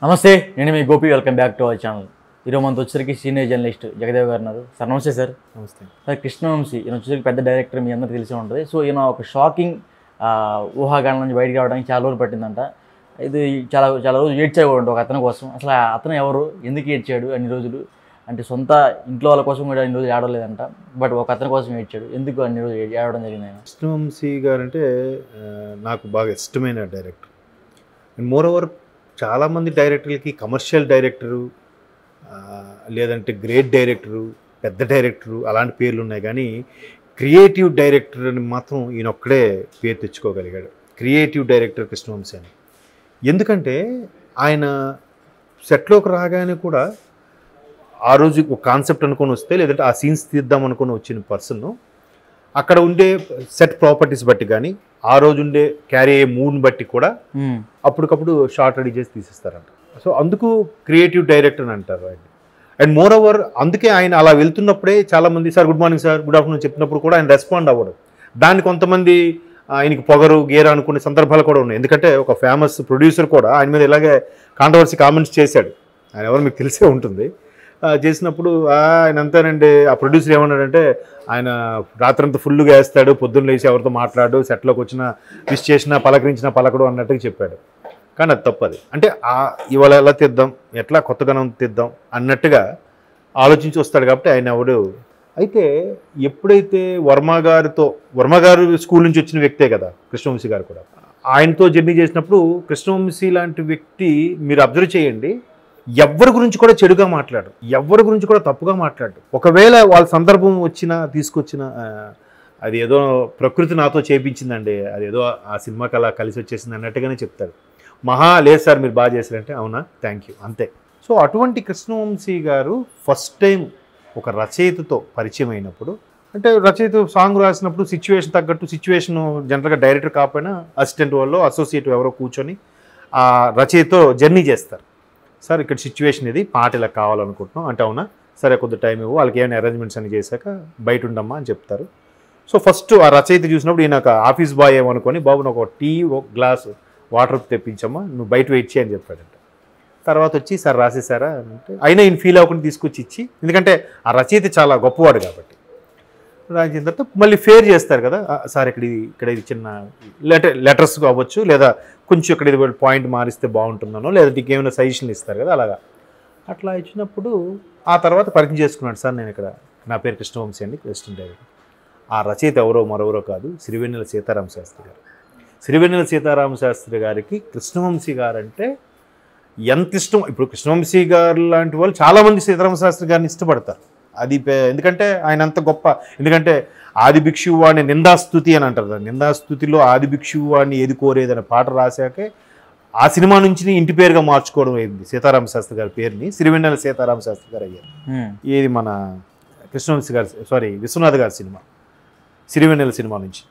నమస్తే, నేను మీ Gopi. Welcome back to our channel. ఈరోజు మనతో వచ్చేసరికి సీనియర్ జర్నలిస్ట్ జగదేవ్ గారు ఉన్నారు. సార్ నమస్తే. సార్ నమస్తే సార్. కృష్ణవంశీ ఈయన వచ్చేసరికి పెద్ద డైరెక్టర్, మీ అందరికీ తెలిసి ఉంటుంది. సో ఈయన ఒక షాకింగ్ ఊహాగానం నుంచి బయటికి రావడానికి చాలా రోజులు పట్టిందంట. ఇది చాలా చాలా రోజులు ఏడ్చాడు ఒక అతని కోసం. అసలు అతను ఎవరు, ఎందుకు ఏడ్చాడు అన్ని రోజులు అంటే? సొంత ఇంట్లో వాళ్ళ కోసం కూడా అన్ని రోజులు ఏడవలేదంట, బట్ ఒక అతని కోసం ఏడ్చాడు. ఎందుకు అన్ని రోజులు ఏడవడం జరిగింది? ఆయన కృష్ణవంశీ గారు అంటే నాకు బాగా ఇష్టమైన డైరెక్టర్. అండ్ మోర్ ఓవర్ చాలామంది డైరెక్టర్లకి కమర్షియల్ డైరెక్టరు లేదంటే గ్రేట్ డైరెక్టరు, పెద్ద డైరెక్టరు అలాంటి పేర్లు ఉన్నాయి, కానీ క్రియేటివ్ డైరెక్టర్ అని మాత్రం ఈయన ఒక్కడే పేరు తెచ్చుకోగలిగాడు. క్రియేటివ్ డైరెక్టర్ కృష్ణవంశీ అని. ఎందుకంటే ఆయన సెట్లోకి రాగానే కూడా ఆ రోజు ఒక కాన్సెప్ట్ అనుకొని వస్తే, లేదంటే ఆ సీన్స్ తీద్దాం అనుకొని వచ్చిన పర్సన్ అక్కడ ఉండే సెట్ ప్రాపర్టీస్ బట్టి కానీ, ఆ రోజు ఉండే క్యారీ అయ్యే మూడ్ని బట్టి కూడా అప్పటికప్పుడు షార్ట్ రెడీ చేసి తీసేస్తారంట. సో అందుకు క్రియేటివ్ డైరెక్టర్ అని అంటారు ఆయన. అండ్ మోర్ ఓవర్ అందుకే ఆయన అలా వెళ్తున్నప్పుడే చాలామంది sir good morning sir, good afternoon చెప్పినప్పుడు కూడా ఆయన రెస్పాండ్ అవ్వడు. దాన్ని కొంతమంది ఆయనకి పొగరు గేర అనుకునే సందర్భాలు కూడా ఉన్నాయి. ఎందుకంటే ఒక ఫేమస్ ప్రొడ్యూసర్ కూడా ఆయన మీద ఇలాగే కాంట్రవర్సీ కామెంట్స్ చేశాడు. ఆయన ఎవరు మీకు తెలిసే ఉంటుంది. చేసినప్పుడు ఆయన అంతానండి, ఆ ప్రొడ్యూసర్ ఏమన్నాడంటే, ఆయన రాత్రంతా ఫుల్గా వేస్తాడు, పొద్దున్న లేచి ఎవరితో మాట్లాడు, సెట్లోకి వచ్చిన విష్ చేసినా పలకరించినా పలకడు అన్నట్టుగా చెప్పాడు. కానీ అది తప్పది. అంటే ఇవాళ ఎలా తీద్దాం, ఎట్లా కొత్తగానం తీద్దాం అన్నట్టుగా ఆలోచించి వస్తాడు. కాబట్టి ఆయన ఎవడు. అయితే ఎప్పుడైతే వర్మ గారు స్కూల్ నుంచి వచ్చిన వ్యక్తే కదా కృష్ణవంశీ గారు కూడా. ఆయనతో జర్నీ చేసినప్పుడు కృష్ణవంశీ లాంటి వ్యక్తి మీరు అబ్జర్వ్ చేయండి, ఎవరి గురించి కూడా చెడుగా మాట్లాడు, ఎవరి గురించి కూడా తప్పుగా మాట్లాడు. ఒకవేళ వాళ్ళ సందర్భం తీసుకొచ్చిన అది ఏదో ప్రకృతి నాతో చేపించిందండి, అదేదో ఆ సినిమాకి అలా కలిసి వచ్చేసింది అన్నట్టుగానే చెప్తాడు. లేదు సార్ మీరు బాగా చేశారంటే అవునా థ్యాంక్ యూ అంతే. సో అటువంటి కృష్ణవంశీ గారు ఫస్ట్ టైం ఒక రచయితతో పరిచయం అయినప్పుడు, అంటే రచయిత సాంగ్ రాసినప్పుడు సిచ్యువేషన్ తగ్గట్టు, సిచ్యువేషన్ జనరల్గా డైరెక్టర్ కాకపోయినా అసిస్టెంట్ వాళ్ళు అసోసియేట్ ఎవరో కూర్చొని ఆ రచయితతో జర్నీ చేస్తారు. సార్ ఇక్కడ సిచ్యువేషన్ ఇది, పాట ఇలా కావాలనుకుంటున్నాం అంటే అవునా సరే కొద్ది టైం ఇవ్వు, వాళ్ళకి ఏమైనా అరేంజ్మెంట్స్ అని చేశాక బయట ఉండమ్మా అని చెప్తారు. సో ఫస్ట్ ఆ రచయిత చూసినప్పుడు ఈయన ఒక ఆఫీస్ బాయ్ ఏమనుకొని, బాబు నాకు ఒక టీ ఒక గ్లాస్ వాటర్ తెప్పించమ్మా, నువ్వు బయట వెయిట్ చేయని చెప్పాడంట. తర్వాత వచ్చి సార్ రాసేసారా అంటే, అయినా ఈయన ఫీల్ అవ్వకుండా తీసుకొచ్చి ఇచ్చి, ఎందుకంటే ఆ రచయిత చాలా గొప్పవాడు కాబట్టి రాసిన తర్వాత మళ్ళీ ఫేర్ చేస్తారు కదా, సార్ ఇక్కడ ఇది చిన్న లెటర్స్ కావచ్చు, లేదా కొంచెం ఇక్కడ ఇది పాయింట్ మారిస్తే బాగుంటుందనో, లేదా ఇంకేమైనా సజెషన్లు ఇస్తారు కదా, అట్లా ఇచ్చినప్పుడు ఆ తర్వాత పరిచయం చేసుకున్నాడు. సార్ నేను ఇక్కడ నా పేరు కృష్ణవంశీ అండి, అసిస్టెంట్ డైరెక్టర్. ఆ రచయిత మరెవరో కాదు, సిరివెన్నెల సీతారామ శాస్త్రి గారు. సిరివెన్నెల సీతారామ శాస్త్రి గారికి కృష్ణవంశీ గారు అంటే ఎంత ఇష్టం. ఇప్పుడు కృష్ణవంశీ గారు లాంటి వాళ్ళు చాలామంది సీతారామ శాస్త్రి గారిని ఇష్టపడతారు. అది ఎందుకంటే ఆయన అంత గొప్ప. ఎందుకంటే ఆది భిక్షువు వాడిని నిందాస్తుతి అని అంటారు. నిందాస్తుతిలో ఆది భిక్షువు వాడిని ఏది కోరేదనే పాట రాశాకే ఆ సినిమా నుంచి ఇంటి పేరుగా మార్చుకోవడం అయింది. సీతారామ శాస్త్రి గారి పేరుని సిరివెన్నెల సీతారామ శాస్త్రి గారు అయ్యారు. ఏది మన కృష్ణవంశీ గారు విశ్వనాథ్ గారి సినిమా సిరివెన్నెల సినిమా నుంచి.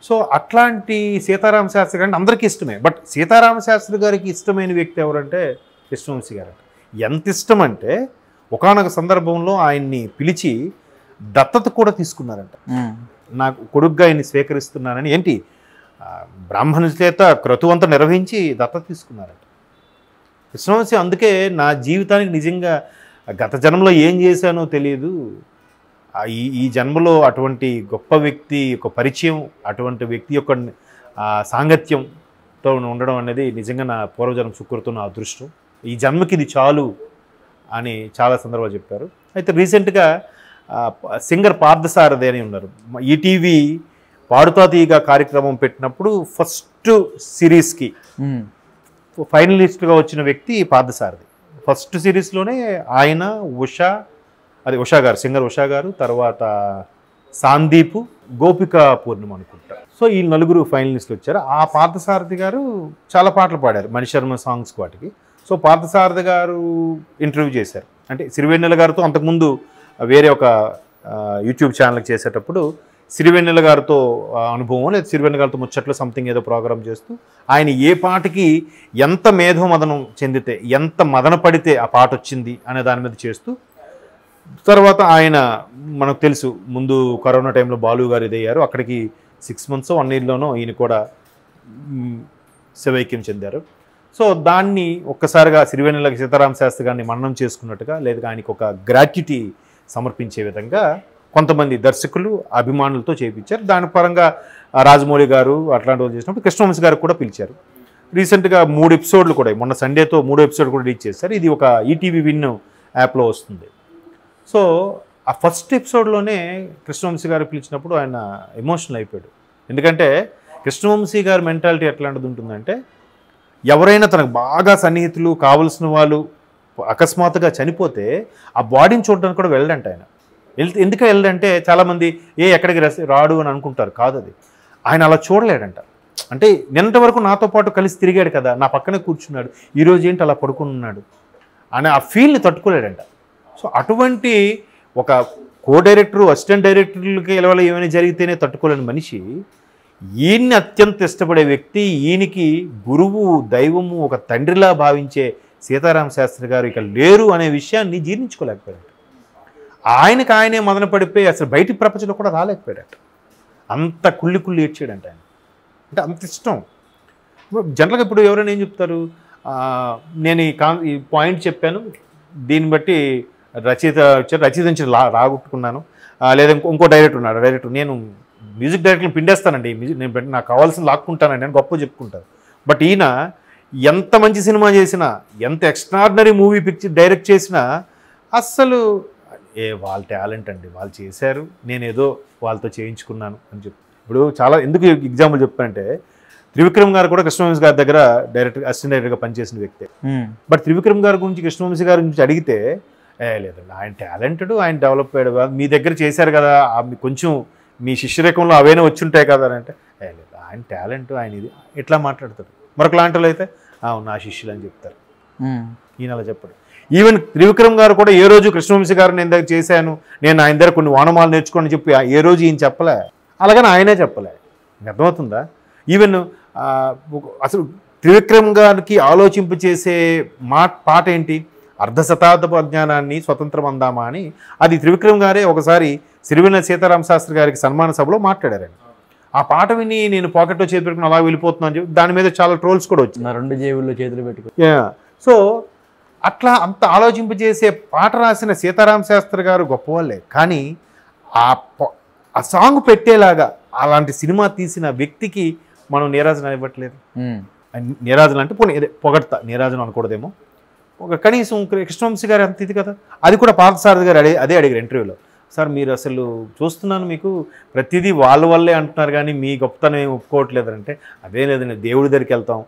సో అట్లాంటి సీతారామ శాస్త్రి గారిని అందరికీ ఇష్టమే. బట్ సీతారామ శాస్త్రి గారికి ఇష్టమైన వ్యక్తి ఎవరంటే కృష్ణవంశీ గారు. ఎంత ఇష్టం అంటే ఒకానొక సందర్భంలో ఆయన్ని పిలిచి దత్తత కూడా తీసుకున్నారంట. నాకు కొడుగ్గా ఆయన్ని స్వీకరిస్తున్నానని, ఏంటి బ్రాహ్మణుల చేత క్రతువంతా నిర్వహించి దత్తత తీసుకున్నారంట కృష్ణవంశీ. అందుకే నా జీవితానికి నిజంగా గత జన్మలో ఏం చేశానో తెలియదు, ఈ జన్మలో అటువంటి గొప్ప వ్యక్తి యొక్క పరిచయం, అటువంటి వ్యక్తి యొక్క సాంగత్యంతో ఉండడం అనేది నిజంగా నా పూర్వజన్మ సుకృతం, నా అదృష్టం. ఈ జన్మకి ఇది చాలు అని చాలా సందర్భాలు చెప్పారు. అయితే రీసెంట్గా సింగర్ పార్థసారథి అని ఉన్నారు. ఈటీవీ పాడుతా తీగ కార్యక్రమం పెట్టినప్పుడు ఫస్ట్ సిరీస్కి ఫైనలిస్ట్గా వచ్చిన వ్యక్తి పార్థసారథి. ఫస్ట్ సిరీస్లోనే ఆయన, ఉషా గారు, సింగర్ ఉషా గారు, తర్వాత సాందీపు, గోపికా పూర్ణిమ అనుకుంటా. సో ఈ నలుగురు ఫైనలిస్టులు వచ్చారు. ఆ పార్థసారథి గారు చాలా పాటలు పాడారు మణిశర్మ సాంగ్స్ వాటికి. సో పార్థసారథి గారు ఇంటర్వ్యూ చేశారు. అంటే సిరివెన్నెల గారితో అంతకుముందు వేరే ఒక యూట్యూబ్ ఛానల్కి చేసేటప్పుడు సిరివెన్నెల గారితో అనుభవం, లేదా సిరివెన్నెల గారితో ముచ్చట్లు సంథింగ్ ఏదో ప్రోగ్రామ్ చేస్తూ ఆయన ఏ పాటకి ఎంత మేధోమదనం చెందితే, ఎంత మదన పడితే ఆ పాట వచ్చింది అనే దాని మీద చేస్తూ, తర్వాత ఆయన మనకు తెలుసు ముందు కరోనా టైంలో బాలు గారు ఇదయ్యారు. అక్కడికి 6 months 1 yearలోనో ఈయన కూడా శివైక్యం చెందారు. సో దాన్ని ఒక్కసారిగా సిరివెన్నెల సీతారామ శాస్త్రి గారిని మన్నం చేసుకున్నట్టుగా, లేదా ఆయనకి ఒక గ్రాట్యుటీ సమర్పించే విధంగా కొంతమంది దర్శకులు అభిమానులతో చేయించారు. దాని పరంగా రాజమౌళి గారు అట్లాంటి వాళ్ళు చేసినప్పుడు కృష్ణవంశీ గారు కూడా పిలిచారు. రీసెంట్గా 3 ఎపిసోడ్లు కూడా, మొన్న సండేతో 3 ఎపిసోడ్ కూడా రిలీజ్ చేశారు. ఇది ఒక ఈటీవీ విన్ యాప్లో వస్తుంది. సో ఆ ఫస్ట్ ఎపిసోడ్లోనే కృష్ణవంశీ గారు పిలిచినప్పుడు ఆయన ఎమోషనల్ అయిపోయాడు. ఎందుకంటే కృష్ణవంశీ గారి మెంటాలిటీ ఎట్లాంటిది ఉంటుందంటే, ఎవరైనా తనకు బాగా సన్నిహితులు కావలసిన వాళ్ళు అకస్మాత్తుగా చనిపోతే ఆ బాడీని చూడడానికి కూడా వెళ్ళడంట ఆయన. ఎందుకు వెళ్ళడంటే చాలామంది ఎక్కడికి రాడు అని అనుకుంటారు. కాదు, అది ఆయన అలా చూడలేడంట. అంటే నిన్నటి వరకు నాతో పాటు కలిసి తిరిగాడు కదా, నా పక్కనే కూర్చున్నాడు, ఈరోజు ఏంటి అలా పడుకుని ఉన్నాడు అని ఆ ఫీల్ని తట్టుకోలేడంట. సో అటువంటి ఒక కో డైరెక్టరు, అసిస్టెంట్ డైరెక్టర్లకి ఎలా ఏమైనా జరిగితేనే తట్టుకోలేని మనిషి, ఈయన్ని అత్యంత ఇష్టపడే వ్యక్తి, ఈయనకి గురువు, దైవము, ఒక తండ్రిలా భావించే సీతారామ శాస్త్రి గారు ఇక లేరు అనే విషయాన్ని జీర్ణించుకోలేకపోయాడు. ఆయనకు ఆయనే మదన పడిపోయి అసలు బయటి ప్రపంచంలో కూడా రాలేకపోయాడట. అంత కుళ్ళి ఏడ్చాడంట ఆయన. అంటే అంత ఇష్టం. జనరల్గా ఇప్పుడు ఎవరైనా ఏం చెప్తారు, నేను ఈ పాయింట్ చెప్పాను, దీన్ని బట్టి రచయిత నుంచి రాగొట్టుకున్నాను, లేదా ఇంకో డైరెక్టర్ ఉన్నాడు, నేను మ్యూజిక్ డైరెక్టర్ని పిండేస్తానండి, నేను నాకు కావాల్సిన లాక్కుంటానండి అని గొప్ప చెప్పుకుంటారు. బట్ ఈయన ఎంత మంచి సినిమా చేసినా, ఎంత ఎక్స్ట్రాడినరీ మూవీ పిక్చర్ డైరెక్ట్ చేసినా అస్సలు వాళ్ళ టాలెంట్ అండి, వాళ్ళు చేశారు, నేనేదో వాళ్ళతో చేయించుకున్నాను అని చెప్పి. ఇప్పుడు చాలా ఎందుకు ఎగ్జాంపుల్ చెప్పానంటే, త్రివిక్రమ్ గారు కూడా కృష్ణవంశీ గారి దగ్గర అసిస్టెంట్ డైరెక్టర్గా పనిచేసిన వ్యక్తే. బట్ త్రివిక్రమ్ గారి గురించి, కృష్ణవంశీ గారి గురించి అడిగితే లేదండి, ఆయన టాలెంటెడ్, ఆయన డెవలప్ అయ్యాడు, మీ దగ్గర చేశారు కదా, కొంచెం మీ శిష్యరేఖంలో అవైనా వచ్చి ఉంటాయి కదా అని అంటే, లేదు ఆయన టాలెంట్, ఆయన ఇది ఇట్లా మాట్లాడతారు. మరొక లాంటి అయితే నా శిష్యులు అని చెప్తారు. ఈయన అలా చెప్పాడు. ఈవెన్ త్రివిక్రమ్ గారు కూడా ఏ రోజు కృష్ణవంశీ గారు నేను దగ్గర చేశాను, నేను ఆయన దగ్గర కొన్ని వానమాలు నేర్చుకోని చెప్పి ఏ రోజు ఈయన చెప్పలే, అలాగని ఆయనే చెప్పలే. అర్థమవుతుందా? ఈవెన్ అసలు త్రివిక్రమ్ గారికి ఆలోచింపు చేసే పాట ఏంటి, అర్ధశతాబ్దపు అజ్ఞానాన్ని స్వతంత్రం అందామా అని, అది త్రివిక్రమ్ గారే ఒకసారి సిరివెన్నెల సీతారామ శాస్త్రి గారికి సన్మాన సభలో మాట్లాడారండి. ఆ పాట విని నేను పాకెట్లో చేతి పెట్టుకుని అలా వెళ్ళిపోతున్నాను అని చెప్పి దాని మీద చాలా ట్రోల్స్ కూడా వచ్చింది, 2 జేబుల్లో చేతులు పెట్టుకుని. సో అట్లా అంత ఆలోచింపజేసే పాట రాసిన సీతారామ శాస్త్రి గారు గొప్పవాళ్ళే, కానీ ఆ సాంగ్ పెట్టేలాగా అలాంటి సినిమా తీసిన వ్యక్తికి మనం నీరాజన ఇవ్వట్లేదు. నీరాజన అంటే పోనీ పొగడతా, నీరాజన అనకూడదేమో, ఒక కనీసం కృష్ణవంశీ గారు అంత ఇది కదా. అది కూడా పార్థసారథి గారు అదే అడిగారు ఇంటర్వ్యూలో, సార్ మీరు అసలు చూస్తున్నాను మీకు ప్రతిదీ వాళ్ళ వల్లే అంటున్నారు కానీ మీ గొప్పతనం ఏమి ఒప్పుకోవట్లేదు అంటే, అదే లేదండి, దేవుడి దగ్గరికి వెళ్తాం,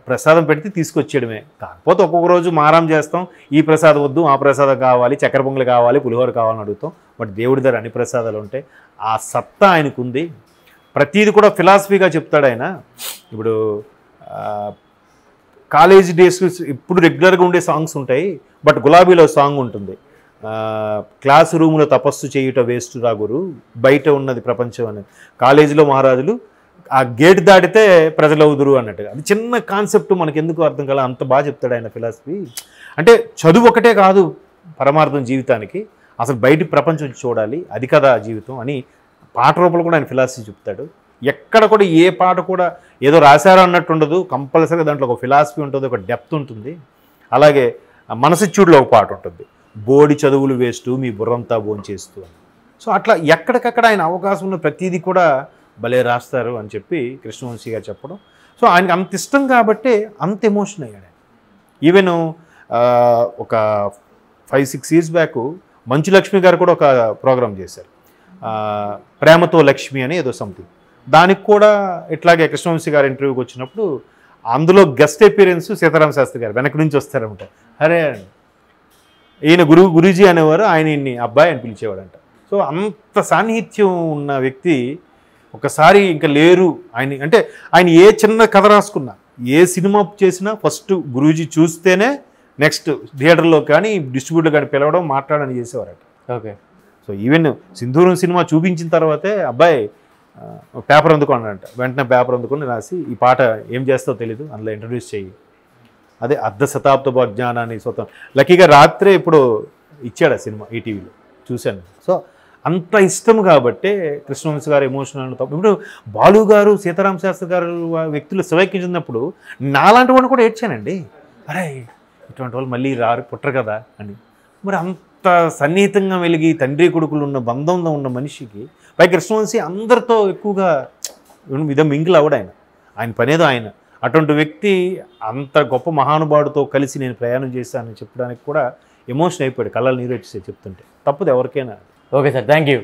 ప్రసాదం పెడితే తీసుకొచ్చేయడమే, కాకపోతే ఒక్కొక్క రోజు మారం చేస్తాం, ఈ ప్రసాదం వద్దు, ఆ ప్రసాదం కావాలి, చక్కెర పొంగలు కావాలి, పులిహోర కావాలని అడుగుతాం. బట్ దేవుడి దగ్గర అన్ని ప్రసాదాలు ఉంటాయి, ఆ సత్తా ఆయనకు ఉంది. ప్రతీది కూడా ఫిలాసఫీగా చెప్తాడు ఆయన. ఇప్పుడు కాలేజ్ డేస్ ఇప్పుడు రెగ్యులర్గా ఉండే సాంగ్స్ ఉంటాయి, బట్ గులాబీలో సాంగ్ ఉంటుంది, క్లాస్ రూమ్లో తపస్సు చేయుట వేస్ట్ రా గురు, బయట ఉన్నది ప్రపంచం అనేది, కాలేజీలో మహారాజులు, ఆ గేట్ దాటితే ప్రజలు అవుదురు అన్నట్టుగా. అది చిన్న కాన్సెప్ట్, మనకి ఎందుకు అర్థం కాల, అంత బాగా చెప్తాడు ఆయన ఫిలాసఫీ. అంటే చదువు ఒకటే కాదు పరమార్థం జీవితానికి, అసలు బయటి ప్రపంచం చూడాలి, అది కదా జీవితం అని పాట రూపంలో కూడా ఆయన ఫిలాసఫీ చెప్తాడు. ఎక్కడ కూడా ఏ పాట కూడా ఏదో రాశారో అన్నట్టు ఉండదు, కంపల్సరీగా దాంట్లో ఒక ఫిలాసఫీ ఉంటుంది, ఒక డెప్త్ ఉంటుంది. అలాగే మనసిచ్చుడులో ఒక పాట ఉంటుంది, బోడి చదువులు వేస్తూ మీ బుర్రంతా భోంచేస్తూ అని. సో అట్లా ఎక్కడికక్కడ ఆయన అవకాశం ఉన్న ప్రతిదీ కూడా భలే రాస్తారు అని చెప్పి కృష్ణవంశీ గారు చెప్పడం. సో ఆయనకి అంత ఇష్టం కాబట్టి అంత ఎమోషన్ అయ్యాడు. ఈవెన్ ఒక 5-6 years బ్యాక్ మంచు లక్ష్మి గారు కూడా ఒక ప్రోగ్రామ్ చేశారు, ప్రేమతో లక్ష్మి అని ఏదో సంథింగ్. దానికి కూడా ఇట్లాగే కృష్ణవంశీ గారు ఇంటర్వ్యూకి వచ్చినప్పుడు అందులో గెస్ట్ అపీరెన్స్ సీతారామ శాస్త్రి గారు వెనక నుంచి వస్తారంట. అరే ఈయన గురూజీ అనేవారు, ఆయన ఈయన్ని అబ్బాయి అని పిలిచేవాడంట. సో అంత సాన్నిహిత్యం ఉన్న వ్యక్తి ఒకసారి ఇంకా లేరు ఆయన. అంటే ఆయన ఏ చిన్న కథ రాసుకున్నా, ఏ సినిమా చేసినా ఫస్ట్ గురూజీ చూస్తేనే నెక్స్ట్ థియేటర్లో కానీ డిస్ట్రిబ్యూటర్ కానీ పిలవడం, మాట్లాడని చేసేవారట. ఓకే. సో ఈవెన్ సింధూరం సినిమా చూపించిన తర్వాతే అబ్బాయి పేపర్ అందుకున్నాడంట, వెంటనే పేపర్ అందుకుని రాసి ఈ పాట ఏం చేస్తావో తెలీదు, అందులో ఇంట్రడ్యూస్ చెయ్యి, అదే అర్ధశతాబ్దపు అజ్ఞానాన్ని స్వతం. లక్కీగా రాత్రే ఇప్పుడు ఇచ్చాడు ఆ సినిమా ఈటీవీలో చూశాను. సో అంత ఇష్టం కాబట్టే కృష్ణవంశీ గారు ఎమోషనల్ తప్పు. ఇప్పుడు బాలు గారు సీతారామ శాస్త్రి గారు వ్యక్తులు శివైక్కించినప్పుడు నాలాంటి వాడిని కూడా ఏడ్చానండి. అరే ఇటువంటి వాళ్ళు మళ్ళీ రారు పుట్టరు కదా అని. మరి అంత సన్నిహితంగా వెలిగి తండ్రి కొడుకులు ఉన్న బంధంలో ఉన్న మనిషికి పై కృష్ణవంశీ అందరితో ఎక్కువగా ఇదో మింగిల్ అవడు ఆయన పనేదో ఆయన. అటువంటి వ్యక్తి అంత గొప్ప మహానుభావుడితో కలిసి నేను ప్రయాణం చేశానని చెప్పడానికి కూడా ఎమోషన్ అయిపోయాడు, కళ్ళలు నీరు వచ్చేసి చెప్తుంటే. తప్పదు ఎవరికైనా. Okay sir, thank you.